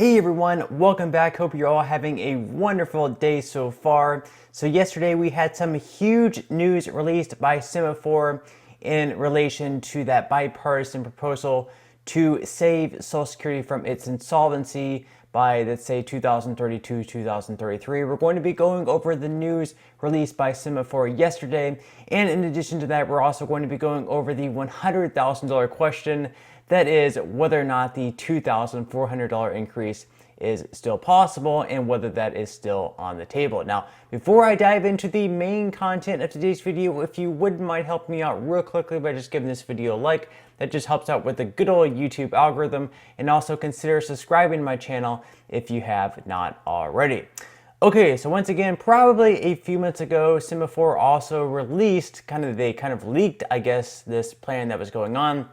Hey everyone, welcome back. Hope you're all having a wonderful day so far. So yesterday we had some huge news released by Semaphore in relation to that bipartisan proposal to save Social Security from its insolvency by, let's say, 2032, 2033. We're going to be going over the news released by Semaphore yesterday. And in addition to that, we're also going to be going over the $100,000 question. That is whether or not the $2,400 increase is still possible and whether that is still on the table. Now, before I dive into the main content of today's video, if you wouldn't mind helping me out real quickly by just giving this video a like, that just helps out with the good old YouTube algorithm, and also consider subscribing to my channel if you have not already. Okay, so once again, probably a few months ago, Semaphore also released, they leaked, I guess, this plan that was going on.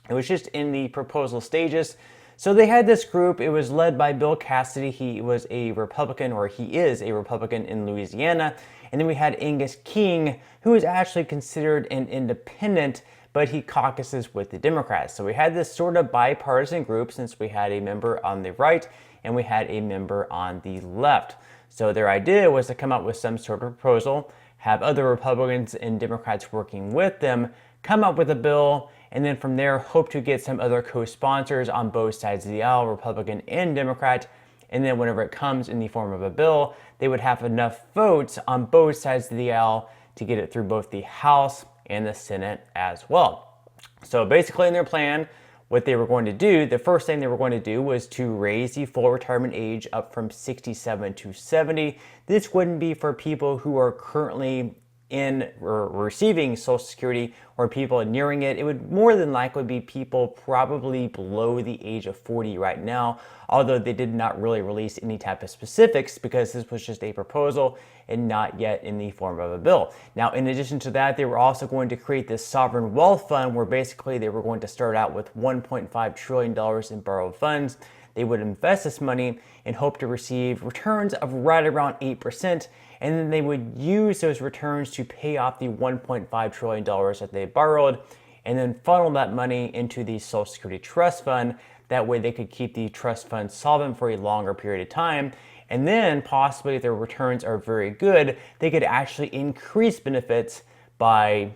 It was just in the proposal stages. So they had this group. It was led by Bill Cassidy. He was a Republican, or he is a Republican in Louisiana. And then we had Angus King, who is actually considered an independent, but he caucuses with the Democrats. So we had this sort of bipartisan group, since we had a member on the right and we had a member on the left. So their idea was to come up with some sort of proposal, have other Republicans and Democrats working with them, come up with a bill, and then from there hope to get some other co-sponsors on both sides of the aisle, Republican and Democrat. And then whenever it comes in the form of a bill, they would have enough votes on both sides of the aisle to get it through both the House and the Senate as well. So basically in their plan, what they were going to do, the first thing they were going to do was to raise the full retirement age up from 67 to 70. This wouldn't be for people who are currently in or receiving Social Security or people nearing it. It would more than likely be people probably below the age of 40 right now, although they did not really release any type of specifics because this was just a proposal and not yet in the form of a bill. Now, in addition to that, they were also going to create this sovereign wealth fund where basically they were going to start out with $1.5 trillion in borrowed funds. They would invest this money and hope to receive returns of right around 8%. And then they would use those returns to pay off the $1.5 trillion that they borrowed, and then funnel that money into the Social Security Trust Fund. That way they could keep the trust fund solvent for a longer period of time. And then possibly if their returns are very good, they could actually increase benefits by,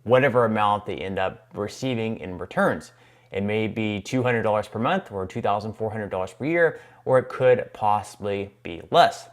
whatever amount they end up receiving in returns. It may be $200 per month or $2,400 per year, or it could possibly be less.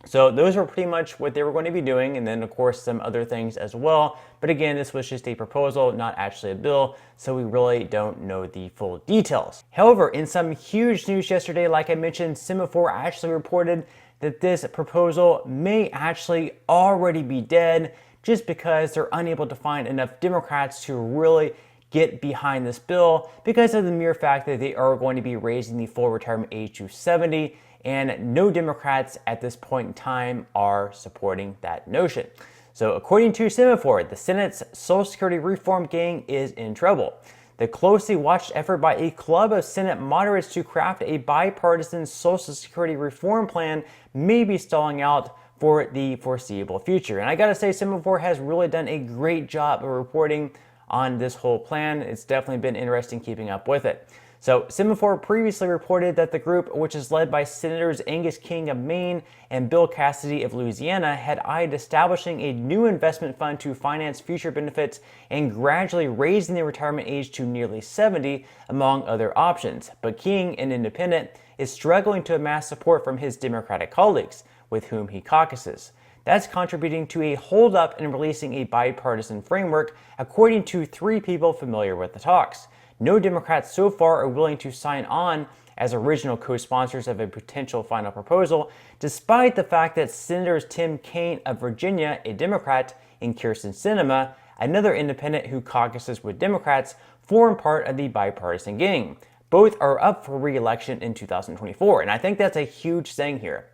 So those were pretty much what they were going to be doing, and then of course some other things as well. But again, this was just a proposal, not actually a bill, so we really don't know the full details. However, in some huge news yesterday, like I mentioned, Semaphore actually reported that this proposal may actually already be dead just because they're unable to find enough Democrats to really get behind this bill because of the mere fact that they are going to be raising the full retirement age to 70. And no Democrats at this point in time are supporting that notion. So according to Semaphore, the Senate's Social Security reform gang is in trouble. The closely watched effort by a club of Senate moderates to craft a bipartisan Social Security reform plan may be stalling out for the foreseeable future. And I gotta say, Semaphore has really done a great job of reporting on this whole plan. It's definitely been interesting keeping up with it. So Semaphore previously reported that the group, which is led by Senators Angus King of Maine and Bill Cassidy of Louisiana, had eyed establishing a new investment fund to finance future benefits and gradually raising the retirement age to nearly 70, among other options. But King, an independent, is struggling to amass support from his Democratic colleagues, with whom he caucuses. That's contributing to a holdup in releasing a bipartisan framework, according to 3 people familiar with the talks. No Democrats so far are willing to sign on as original co-sponsors of a potential final proposal, despite the fact that Senators Tim Kaine of Virginia, a Democrat, and Kyrsten Sinema, another independent who caucuses with Democrats, form part of the bipartisan gang. Both are up for re-election in 2024, and I think that's a huge thing here,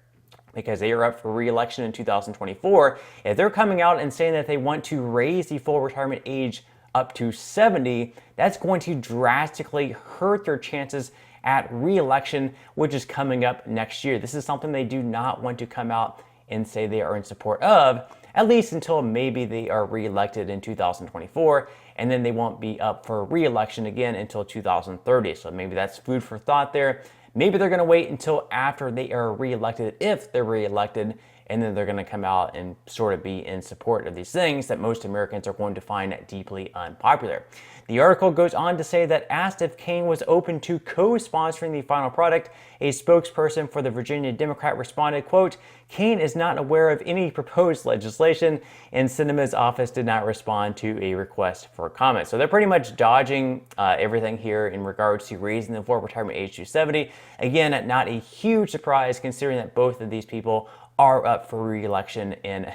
because they are up for re-election in 2024. If they're coming out and saying that they want to raise the full retirement age up to 70, that's going to drastically hurt their chances at re-election, which is coming up next year. This is something they do not want to come out and say they are in support of, at least until maybe they are re-elected in 2024, and then they won't be up for re-election again until 2030. So maybe that's food for thought there. Maybe they're going to wait until after they are reelected, if they're reelected, and then they're going to come out and sort of be in support of these things that most Americans are going to find deeply unpopular. The article goes on to say that asked if Kaine was open to co-sponsoring the final product, a spokesperson for the Virginia Democrat responded, quote, Kaine is not aware of any proposed legislation, and Sinema's office did not respond to a request for comment. So they're pretty much dodging everything here in regards to raising the full retirement age to 70. Again, not a huge surprise considering that both of these people are up for re-election in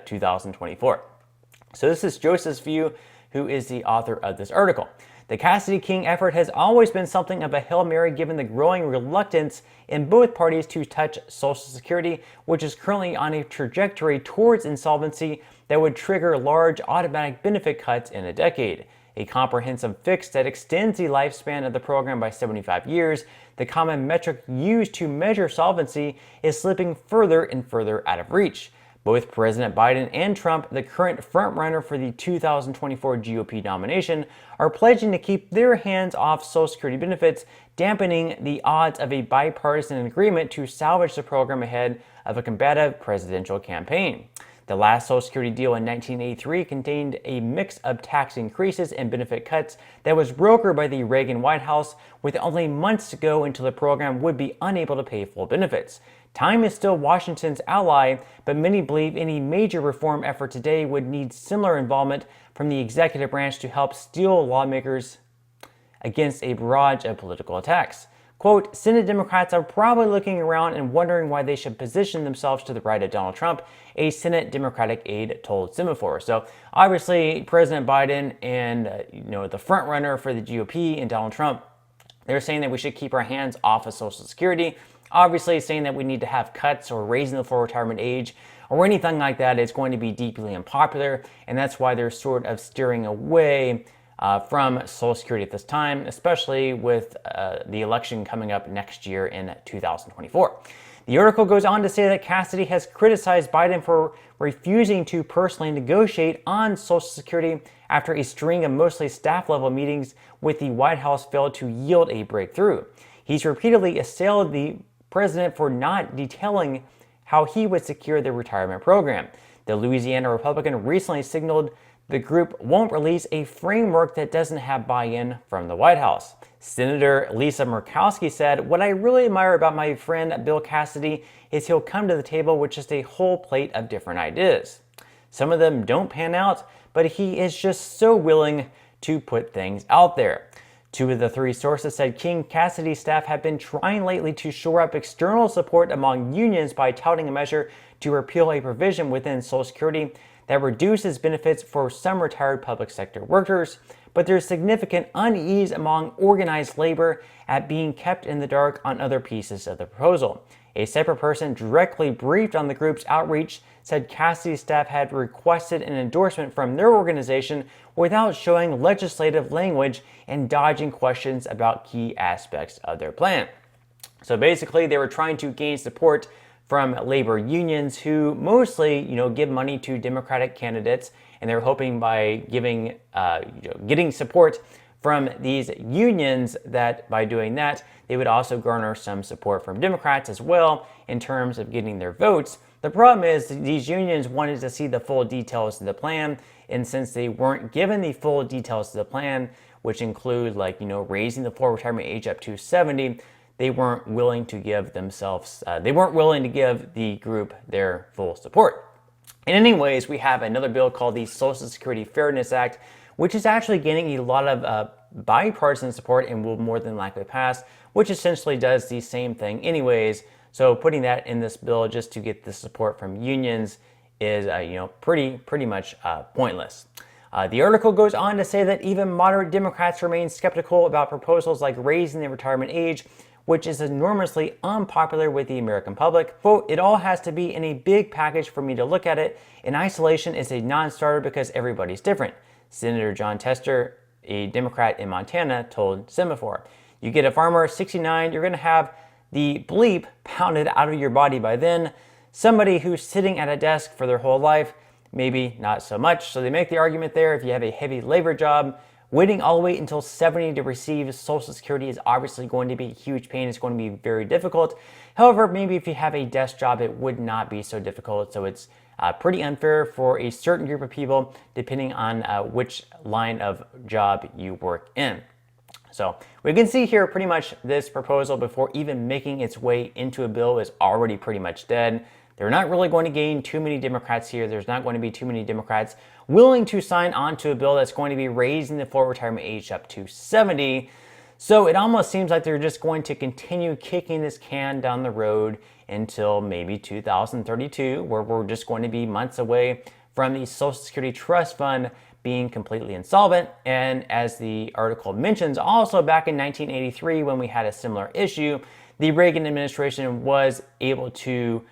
2024. So this is Joseph's view, who is the author of this article. The Cassidy-King effort has always been something of a Hail Mary given the growing reluctance in both parties to touch Social Security, which is currently on a trajectory towards insolvency that would trigger large automatic benefit cuts in a decade. A comprehensive fix that extends the lifespan of the program by 75 years, the common metric used to measure solvency, is slipping further and further out of reach. Both President Biden and Trump, the current frontrunner for the 2024 GOP nomination, are pledging to keep their hands off Social Security benefits, dampening the odds of a bipartisan agreement to salvage the program ahead of a combative presidential campaign. The last Social Security deal in 1983 contained a mix of tax increases and benefit cuts that was brokered by the Reagan White House, with only months to go until the program would be unable to pay full benefits. Time is still Washington's ally, but many believe any major reform effort today would need similar involvement from the executive branch to help steel lawmakers against a barrage of political attacks. Quote, Senate Democrats are probably looking around and wondering why they should position themselves to the right of Donald Trump, a Senate Democratic aide told Semaphore. So obviously, President Biden and the frontrunner for the GOP and Donald Trump, they're saying that we should keep our hands off of Social Security. Obviously, saying that we need to have cuts or raising the full retirement age or anything like that is going to be deeply unpopular, and that's why they're sort of steering away from Social Security at this time, especially with the election coming up next year in 2024. The article goes on to say that Cassidy has criticized Biden for refusing to personally negotiate on Social Security after a string of mostly staff-level meetings with the White House failed to yield a breakthrough. He's repeatedly assailed the president for not detailing how he would secure the retirement program. The Louisiana Republican recently signaled the group won't release a framework that doesn't have buy-in from the White House. Senator Lisa Murkowski said, what I really admire about my friend Bill Cassidy is he'll come to the table with just a whole plate of different ideas. Some of them don't pan out, but he is just so willing to put things out there. Two of the three sources said King Cassidy's staff have been trying lately to shore up external support among unions by touting a measure to repeal a provision within Social Security that reduces benefits for some retired public sector workers, but there's significant unease among organized labor at being kept in the dark on other pieces of the proposal. A separate person directly briefed on the group's outreach said Cassidy's staff had requested an endorsement from their organization without showing legislative language and dodging questions about key aspects of their plan. So basically, they were trying to gain support from labor unions who mostly, give money to Democratic candidates, and they're hoping by getting support from these unions that by doing that, they would also garner some support from Democrats as well in terms of getting their votes. The problem is these unions wanted to see the full details of the plan, and since they weren't given the full details of the plan, which include raising the full retirement age up to 70, they weren't willing to give the group their full support. And anyways, we have another bill called the Social Security Fairness Act, which is actually gaining a lot of bipartisan support and will more than likely pass, which essentially does the same thing anyways. So putting that in this bill just to get the support from unions is pretty much pointless. The article goes on to say that even moderate Democrats remain skeptical about proposals like raising the retirement age, which is enormously unpopular with the American public. Quote, it all has to be in a big package for me to look at it. In isolation, it's a non-starter because everybody's different. Senator John Tester, a Democrat in Montana, told Semaphore. You get a farmer 69, you're going to have the bleep pounded out of your body by then. Somebody who's sitting at a desk for their whole life, maybe not so much. So they make the argument there, if you have a heavy labor job, Waiting all the way until 70 to receive Social Security is obviously going to be a huge pain. It's going to be very difficult. However, maybe if you have a desk job, it would not be so difficult. So it's pretty unfair for a certain group of people, depending on which line of job you work in. So we can see here pretty much this proposal, before even making its way into a bill, is already pretty much dead. They're not really going to gain too many Democrats here. There's not going to be too many Democrats willing to sign on to a bill that's going to be raising the full retirement age up to 70. So it almost seems like they're just going to continue kicking this can down the road until maybe 2032, where we're just going to be months away from the Social Security Trust Fund being completely insolvent. And as the article mentions, also back in 1983, when we had a similar issue, the Reagan administration was able to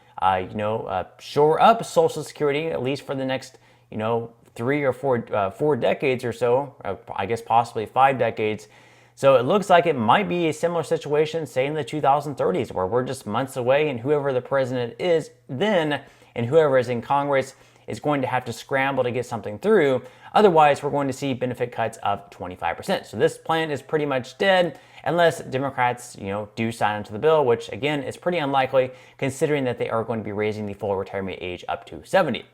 shore up Social Security, at least for the next, 3 or 4 decades or so, I guess possibly 5 decades. So it looks like it might be a similar situation, say in the 2030s, where we're just months away, and whoever the president is then, and whoever is in Congress, is going to have to scramble to get something through. Otherwise, we're going to see benefit cuts of 25%. So this plan is pretty much dead, unless Democrats, do sign onto the bill, which again is pretty unlikely, considering that they are going to be raising the full retirement age up to 70.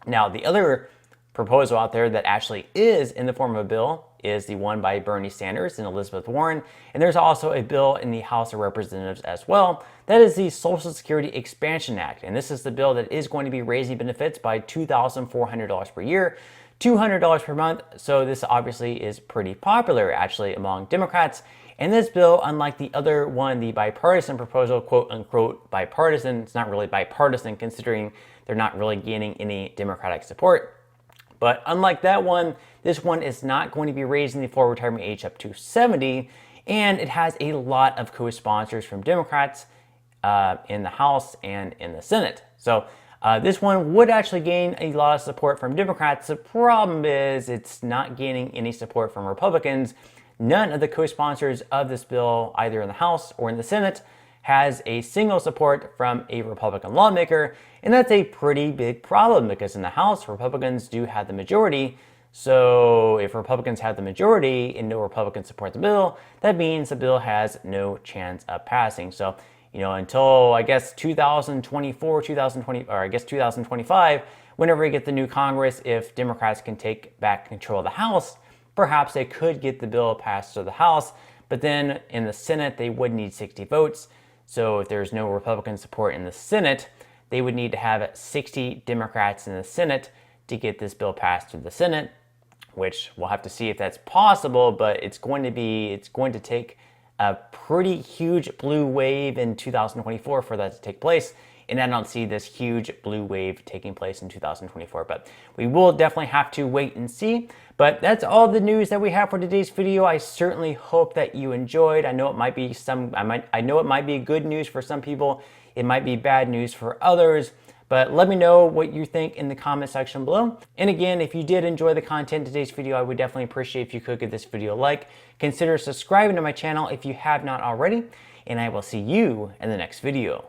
Now, the other proposal out there that actually is in the form of a bill is the one by Bernie Sanders and Elizabeth Warren. And there's also a bill in the House of Representatives as well. That is the Social Security Expansion Act. And this is the bill that is going to be raising benefits by $2,400 per year, $200 per month. So this obviously is pretty popular actually among Democrats. And this bill, unlike the other one, the bipartisan proposal, quote unquote bipartisan, it's not really bipartisan considering they're not really gaining any Democratic support. But unlike that one, this one is not going to be raising the full retirement age up to 70, and it has a lot of co-sponsors from Democrats in the House and in the Senate. So this one would actually gain a lot of support from Democrats. The problem is it's not gaining any support from Republicans. None of the co-sponsors of this bill, either in the House or in the Senate, has a single support from a Republican lawmaker, and that's a pretty big problem because in the House, Republicans do have the majority. So if Republicans have the majority and no Republicans support the bill, that means the bill has no chance of passing. So, until I guess 2024, 2020, or I guess 2025, whenever we get the new Congress, if Democrats can take back control of the House, perhaps they could get the bill passed to the House, but then in the Senate, they would need 60 votes. So if there's no Republican support in the Senate, they would need to have 60 Democrats in the Senate to get this bill passed through the Senate, which we'll have to see if that's possible, but it's going to take a pretty huge blue wave in 2024 for that to take place. And I don't see this huge blue wave taking place in 2024, but we will definitely have to wait and see. But that's all the news that we have for today's video. I certainly hope that you enjoyed. I know it might be good news for some people. It might be bad news for others, but let me know what you think in the comment section below. And again, if you did enjoy the content in today's video, I would definitely appreciate if you could give this video a like. Consider subscribing to my channel if you have not already, and I will see you in the next video.